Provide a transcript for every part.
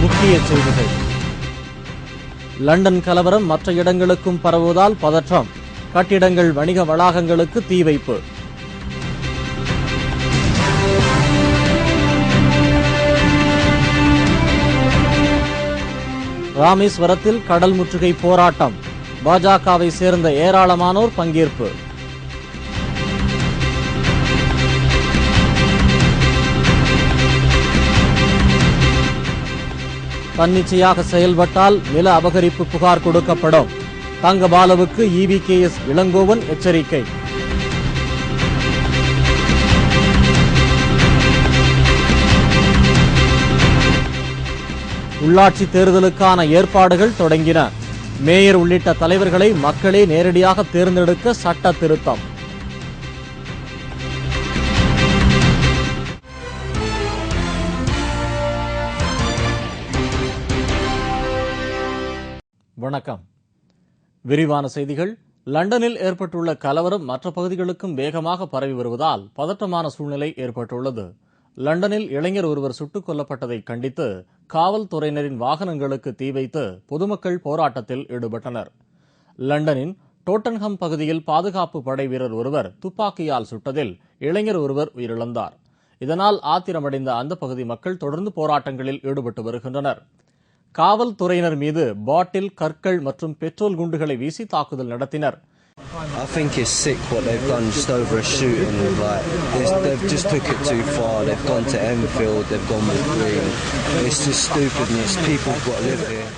முக்கிய செய்திகள். லண்டன் கலவரம் மற்ற இடங்களுக்கும் பரவுவதால் பதற்றம். கட்டிடங்கள், வணிக வளாகங்களுக்கு தீ வைப்பு. ராமேஸ்வரத்தில் கடல் முற்றுகை போராட்டம். பாஜகவை சேர்ந்த ஏராளமானோர் பங்கேற்பு. தன்னிச்சையாக செயல்பட்டால் நில அபகரிப்பு புகார் கொடுக்கப்படும். தங்கபாலுவுக்கு EVKS இளங்கோவன் எச்சரிக்கை. உள்ளாட்சி தேர்தலுக்கான ஏற்பாடுகள் தொடங்கின. மேயர் உள்ளிட்ட தலைவர்களை மக்களே நேரடியாக தேர்ந்தெடுக்க சட்ட திருத்தம். வணக்கம். விரிவான செய்திகள். லண்டனில் ஏற்பட்டுள்ள கலவரம் மற்ற பகுதிகளுக்கும் வேகமாக பரவி வருவதால் பதற்றமான சூழ்நிலை ஏற்பட்டுள்ளது. லண்டனில் இளைஞர் ஒருவர் சுட்டுக் கொல்லப்பட்டதை கண்டித்து காவல்துறையினரின் வாகனங்களுக்கு தீ வைத்து பொதுமக்கள் போராட்டத்தில் ஈடுபட்டனர். லண்டனின் டோட்டன்ஹம் பகுதியில் பாதுகாப்பு படை வீரர் ஒருவர் துப்பாக்கியால் சுட்டதில் இளைஞர் ஒருவர் உயிரிழந்தார். இதனால் ஆத்திரமடைந்த அந்த பகுதி மக்கள் தொடர்ந்து போராட்டங்களில் ஈடுபட்டு வருகின்றனர். காவல்துறையினர் மீது பாட்டில், கற்கள் மற்றும் பெட்ரோல் குண்டுகளை வீசி தாக்குதல் நடத்தினர். I think it's sick what they've done just over a shooting. They've just took it too far. They've gone to Enfield, they've gone with Green. It's just stupidness. People've got to live here.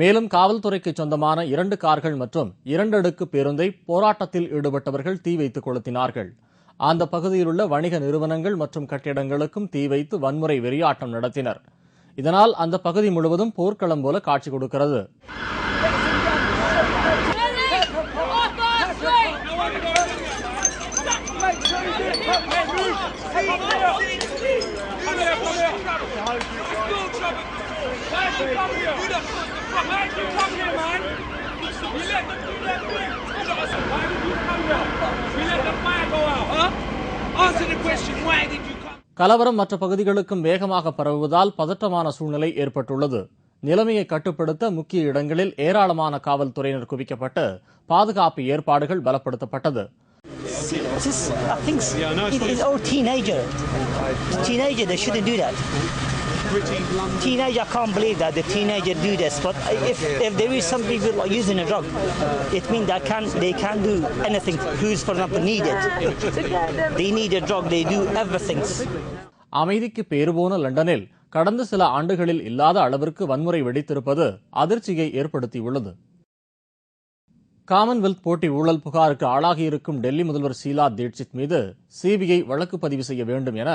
மேலும் காவல்துறைக்கு சொந்தமான 2 கார்கள் மற்றும் 2 அடுக்கு பேருந்தை போராட்டத்தில் ஈடுபட்டவர்கள் தீ வைத்து கொளுத்தினார்கள். அந்த பகுதியில் உள்ள வணிக நிறுவனங்கள் மற்றும் கட்டிடங்களுக்கும் தீ வைத்து வன்முறை வெறியாட்டம் நடத்தினர். இதனால் அந்த பகுதி முழுவதும் போர்க்களம் போல காட்சி கொடுக்கிறது. கலவரம் மற்ற பகுதிகளுக்கும் வேகமாக பரவுவதால் பதற்றமான சூழ்நிலை ஏற்பட்டுள்ளது. நிலைமையை கட்டுப்படுத்த முக்கிய இடங்களில் ஏராளமான காவல்துறையினர் குவிக்கப்பட்டு பாதுகாப்பு ஏற்பாடுகள் பலப்படுத்தப்பட்டது. I think it's all teenager, they shouldn't do that. Teenager, I can't believe that the teenager do this. But if there is some people like using a drug, it means they can't do anything. Who's, for example, need it? They need a drug. They do everything. அமைதிக்கு பேறு போன லண்டனில் கடந்த சில ஆண்டுகளில் இல்லாத அளவிற்கு வன்முறை வெடித்திருப்பது அதிர்ச்சியை ஏற்படுத்தியுள்ளது. காமன்வெல்த் போட்டி ஊழல் புகாருக்கு ஆளாகியிருக்கும் டெல்லி முதல்வர் ஷீலா தீட்சித் மீது CBI வழக்கு பதிவு செய்ய வேண்டும் என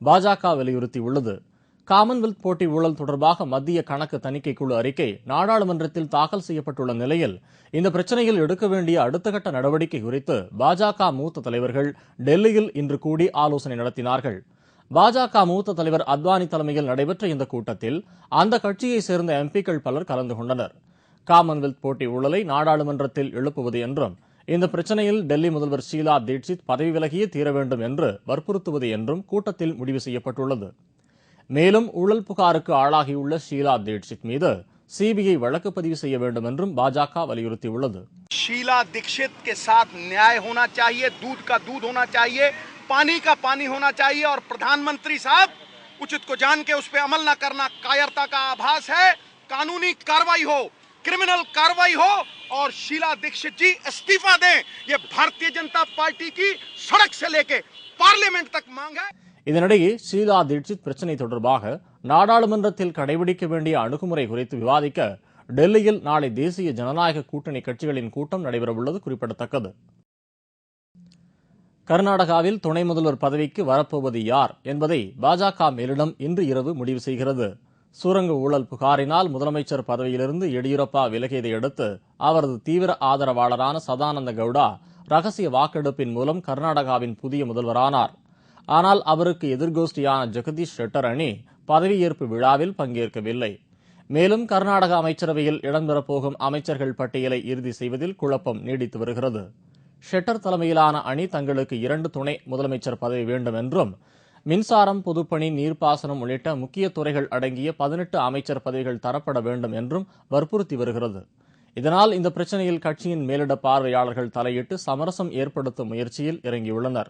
பாஜக வலியுறுத்தியுள்ளது. காமன்வெல்த் போட்டி ஊழல் தொடர்பாக மத்திய கணக்கு தணிக்கை குழு அறிக்கை நாடாளுமன்றத்தில் தாக்கல் செய்யப்பட்டுள்ள நிலையில் இந்த பிரச்சினையில் எடுக்க வேண்டிய அடுத்த கட்ட நடவடிக்கை குறித்து பாஜக மூத்த தலைவர்கள் டெல்லியில் இன்று கூடி ஆலோசனை நடத்தினார்கள். பாஜக மூத்த தலைவர் அத்வானி தலைமையில் நடைபெற்ற இந்த கூட்டத்தில் அந்த கட்சியைச் சேர்ந்த MPக்கள் பலர் கலந்து கொண்டனர். காமன்வெல்த் போட்டி ஊழலை நாடாளுமன்றத்தில் எழுப்புவது என்றும் இந்த பிரச்சினையில் டெல்லி முதல்வர் ஷீலா தீட்சித் பதவி விலகியே தீர வேண்டும் என்று வற்புறுத்துவது என்றும் கூட்டத்தில் முடிவு செய்யப்பட்டுள்ளது. மேலும் ஊழல் புகாருக்கு ஆளாகியுள்ள ஷீலா தீட்சித் மீது CBI வழக்கு பதிவு செய்ய வேண்டும் என்றும் பாஜக வலியுறுத்தியுள்ளது. ஷீலா दीक्षित के साथ न्याय होना चाहिए, दूध का दूध होना चाहिए, पानी का पानी होना चाहिए और प्रधानमंत्री साहब उचित को जान के उस पर अमल न करना कायरता का आभास है. कानूनी कार्रवाई हो, क्रिमिनल कार्रवाई हो और शीला दीक्षित जी इस्तीफा दें. ये भारतीय जनता पार्टी की सड़क से लेके पार्लियामेंट तक मांग है. இதனிடையே ஷீலா தீட்சித் பிரச்சினை தொடர்பாக நாடாளுமன்றத்தில் கடைபிடிக்க வேண்டிய அணுகுமுறை குறித்து விவாதிக்க டெல்லியில் நாளை தேசிய ஜனநாயக கூட்டணி கட்சிகளின் கூட்டம் நடைபெறவுள்ளது குறிப்பிடத்தக்கது. கர்நாடகாவில் துணை முதல்வர் பதவிக்கு வரப்போவது யார் என்பதை பாஜக மேலிடம் இன்று இரவு முடிவு செய்கிறது. சுரங்க ஊழல் புகாரினால் முதலமைச்சர் பதவியிலிருந்து எடியூரப்பா விலகியதை அடுத்து அவரது தீவிர ஆதரவாளரான சதானந்த கவுடா ரகசிய வாக்கெடுப்பின் மூலம் கர்நாடகாவின் புதிய முதல்வரானார். ஆனால் அவருக்கு எதிர்கோஷ்டியான ஜெகதீஷ் ஷெட்டர் அணி பதவியேற்பு விழாவில் பங்கேற்கவில்லை. மேலும் கர்நாடக அமைச்சரவையில் இடம்பெறப்போகும் அமைச்சர்கள் பட்டியலை இறுதி செய்வதில் குழப்பம் நீடித்து வருகிறது. ஷெட்டர் தலைமையிலான அணி தங்களுக்கு 2 துணை முதலமைச்சர் பதவி வேண்டும் என்றும் மின்சாரம், பொதுப்பணி, நீர்ப்பாசனம் உள்ளிட்ட முக்கிய துறைகள் அடங்கிய 18 அமைச்சர் பதவிகள் தரப்பட வேண்டும் என்றும் வற்புறுத்தி வருகிறது. இதனால் இந்த பிரச்சினையில் கட்சியின் மேலிட பார்வையாளர்கள் தலையிட்டு சமரசம் ஏற்படுத்தும் முயற்சியில் இறங்கியுள்ளனர்.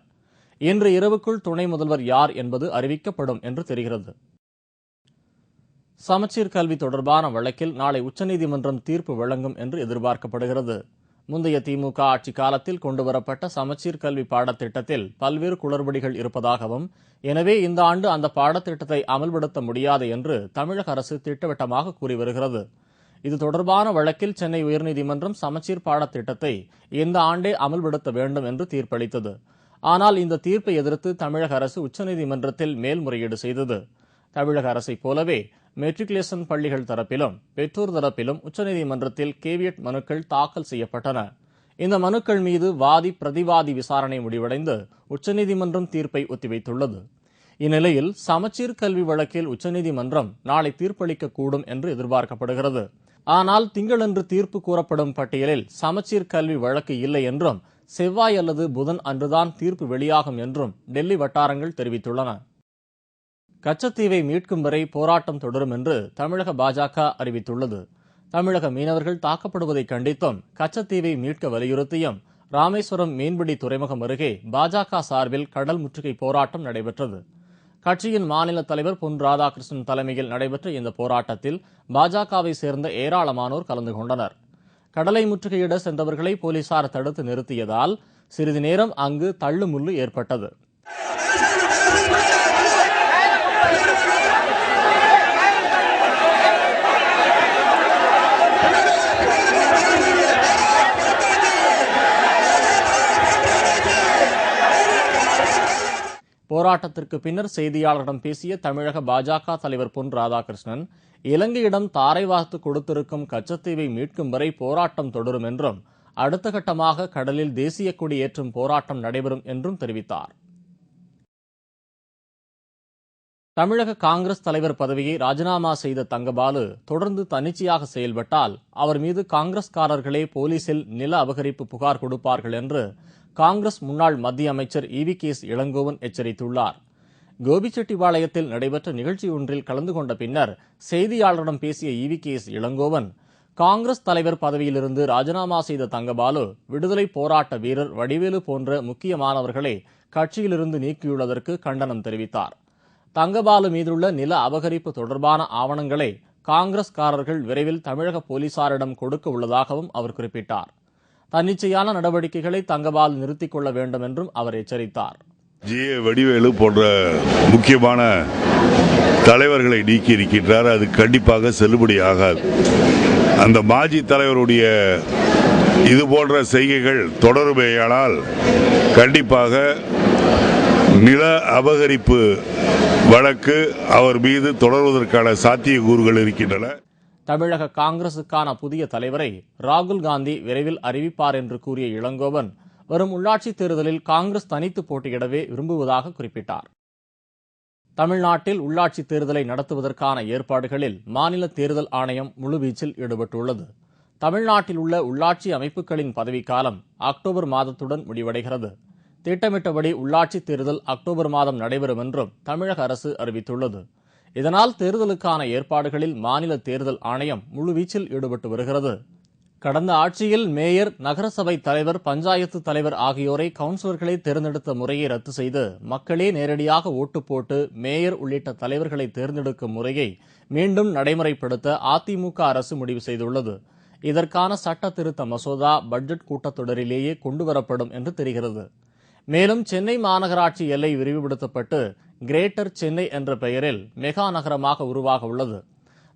இன்று இரவுக்குள் துணை முதல்வர் யார் என்பது அறிவிக்கப்படும் என்று தெரிகிறது. சமச்சீர் கல்வி தொடர்பான வழக்கில் நாளை உச்சநீதிமன்றம் தீர்ப்பு வழங்கும் என்று எதிர்பார்க்கப்படுகிறது. முந்தைய திமுக ஆட்சி காலத்தில் கொண்டுவரப்பட்ட சமச்சீர் கல்வி பாடத்திட்டத்தில் பல்வேறு குளறுபடிகள் இருப்பதாகவும், எனவே இந்த ஆண்டு அந்த பாடத்திட்டத்தை அமல்படுத்த முடியாது என்று தமிழக அரசு திட்டவட்டமாக கூறி வருகிறது. இது தொடர்பான வழக்கில் சென்னை உயர்நீதிமன்றம் சமச்சீர் பாடத்திட்டத்தை இந்த ஆண்டே அமல்படுத்த வேண்டும் என்று தீர்ப்பளித்தது. ஆனால் இந்த தீர்ப்பை எதிர்த்து தமிழக அரசு உச்சநீதிமன்றத்தில் மேல்முறையீடு செய்தது. தமிழக அரசைப் போலவே மெட்ரிகுலேஷன் பள்ளிகள் தரப்பிலும் பெற்றோர் தரப்பிலும் உச்சநீதிமன்றத்தில் கேவியட் மனுக்கள் தாக்கல் செய்யப்பட்டன. இந்த மனுக்கள் மீது வாதி பிரதிவாதி விசாரணை முடிவடைந்து உச்சநீதிமன்றம் தீர்ப்பை ஒத்திவைத்துள்ளது. இந்நிலையில் சமச்சீர் கல்வி வழக்கில் உச்சநீதிமன்றம் நாளை தீர்ப்பளிக்கக்கூடும் என்று எதிர்பார்க்கப்படுகிறது. ஆனால் திங்களன்று தீர்ப்பு கூறப்படும் பட்டியலில் சமச்சீர் கல்வி வழக்கு இல்லை என்றும், செவ்வாய் அல்லது புதன் அன்றுதான் தீர்ப்பு வெளியாகும் என்றும் டெல்லி வட்டாரங்கள் தெரிவித்துள்ளன. கச்சத்தீவை மீட்கும் வரை போராட்டம் தொடரும் என்று தமிழக பாஜக அறிவித்துள்ளது. தமிழக மீனவர்கள் தாக்கப்படுவதை கண்டித்தும், கச்சத்தீவை மீட்க வலியுறுத்தியும் ராமேஸ்வரம் மீன்பிடி துறைமுகம் அருகே பாஜக சார்பில் கடல் முற்றுகை போராட்டம் நடைபெற்றது. கட்சியின் மாநில தலைவர் பொன் ராதாகிருஷ்ணன் தலைமையில் நடைபெற்ற இந்த போராட்டத்தில் பாஜகவை சேர்ந்த ஏராளமானோர் கலந்து கொண்டனர். கடலை முற்றுகையிட சென்றவர்களை போலீசார் தடுத்து நிறுத்தியதால் சிறிது நேரம் அங்கு தள்ளுமுள்ளு ஏற்பட்டது. போராட்டத்திற்கு பின்னர் செய்தியாளர்களிடம் பேசிய தமிழக பாஜக தலைவர் பொன் ராதாகிருஷ்ணன், இலங்கையிடம் தாரை வார்த்து கொடுத்திருக்கும் கச்சத்தீவை மீட்கும் வரை போராட்டம் தொடரும் என்றும், அடுத்த கட்டமாக கடலில் தேசிய கொடி ஏற்றும் போராட்டம் நடைபெறும் என்றும் தெரிவித்தார். தமிழக காங்கிரஸ் தலைவர் பதவியை ராஜினாமா செய்த தங்கபாலு தொடர்ந்து தன்னிச்சையாக செயல்பட்டால் அவர் மீது காங்கிரஸ்காரர்களே போலீசில் நில அபகரிப்பு புகார் கொடுப்பார்கள் என்று காங்கிரஸ் முன்னாள் மத்திய அமைச்சர் EV.K.S. இளங்கோவன் எச்சரித்துள்ளார். கோபிச்செட்டிப்பாளையத்தில் நடைபெற்ற நிகழ்ச்சி ஒன்றில் கலந்து கொண்ட பின்னர் செய்தியாளரிடம் பேசிய EV.K.S. இளங்கோவன், காங்கிரஸ் தலைவர் பதவியிலிருந்து ராஜினாமா செய்த தங்கபாலு விடுதலை போராட்ட வீரர் வடிவேலு போன்ற முக்கியமானவர்களை கட்சியிலிருந்து நீக்கியுள்ளதற்கு கண்டனம் தெரிவித்தார். தங்கபாலு மீதுள்ள நில அபகரிப்பு தொடர்பான ஆவணங்களை காங்கிரஸ்காரர்கள் விரைவில் தமிழக போலீசாரிடம் கொடுக்க உள்ளதாகவும் அவர் குறிப்பிட்டார். தன்னிச்சையான நடவடிக்கைகளை தங்கபாலு நிறுத்திக் கொள்ள வேண்டும் என்றும் அவர் எச்சரித்தார். வடிவேலு போன்ற முக்கியமான தலைவர்களை நீக்கி இருக்கின்றார். அது கண்டிப்பாக செல்லுபடியாகாது. அந்த மாஜி தலைவருடைய இது போன்ற செய்கைகள் தொடருமேயானால் கண்டிப்பாக நில அபகரிப்பு வழக்கு அவர் மீது தொடர்வதற்கான சாத்தியக்கூறுகள் இருக்கின்றன. தமிழக காங்கிரசுக்கான புதிய தலைவரை ராகுல் காந்தி விரைவில் அறிவிப்பார் என்று கூறிய இளங்கோவன், வரும் உள்ளாட்சித் தேர்தலில் காங்கிரஸ் தனித்து போட்டியிடவே விரும்புவதாக குறிப்பிட்டார். தமிழ்நாட்டில் உள்ளாட்சித் தேர்தலை நடத்துவதற்கான ஏற்பாடுகளில் மாநில தேர்தல் ஆணையம் முழுவீச்சில் ஈடுபட்டுள்ளது. தமிழ்நாட்டில் உள்ள உள்ளாட்சி அமைப்புகளின் பதவிக்காலம் அக்டோபர் மாதத்துடன் முடிவடைகிறது. திட்டமிட்டபடி உள்ளாட்சித் தேர்தல் அக்டோபர் மாதம் நடைபெறும் என்றும் தமிழக அரசு அறிவித்துள்ளது. இதனால் தேர்தலுக்கான ஏற்பாடுகளில் மாநில தேர்தல் ஆணையம் முழுவீச்சில் ஈடுபட்டு வருகிறது. கடந்த ஆட்சியில் மேயர், நகரசபை தலைவர், பஞ்சாயத்து தலைவர் ஆகியோரை கவுன்சிலர்களை தேர்ந்தெடுத்த முறையை ரத்து செய்து மக்களே நேரடியாக ஓட்டு போட்டு மேயர் உள்ளிட்ட தலைவர்களை தேர்ந்தெடுக்கும் முறையை மீண்டும் நடைமுறைப்படுத்த அதிமுக அரசு முடிவு செய்துள்ளது. இதற்கான சட்ட திருத்த மசோதா பட்ஜெட் கூட்டத்தொடரிலேயே கொண்டுவரப்படும் என்று தெரிகிறது. மேலும் சென்னை மாநகராட்சி எல்லை விரிவுபடுத்தப்பட்டு கிரேட்டர் சென்னை என்ற பெயரில் மெகா நகரமாக உருவாக உள்ளது.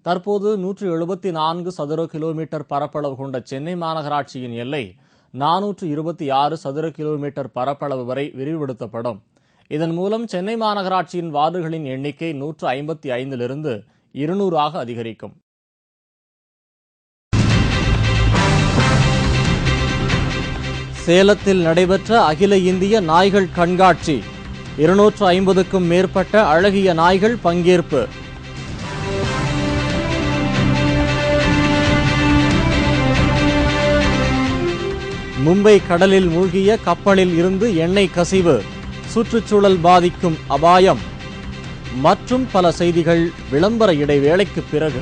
தற்போது 174 சதுர கிலோமீட்டர் பரப்பளவு கொண்ட சென்னை மாநகராட்சியின் எல்லை 426 சதுர கிலோமீட்டர் பரப்பளவு வரை விரிவுபடுத்தப்படும். இதன் மூலம் சென்னை மாநகராட்சியின் வார்டுகளின் எண்ணிக்கை 155லிருந்து 200ஆக அதிகரிக்கும். சேலத்தில் நடைபெற்ற அகில இந்திய நாய்கள் கண்காட்சி. 250க்கும் மேற்பட்ட அழகிய நாய்கள் பங்கேற்பு. மும்பை கடலில் மூழ்கிய கப்பலில் இருந்து எண்ணெய் கசிவு. சுற்றுச்சூழல் பாதிக்கும் அபாயம் மற்றும் பல செய்திகள் விளம்பர இடைவேளைக்கு பிறகு.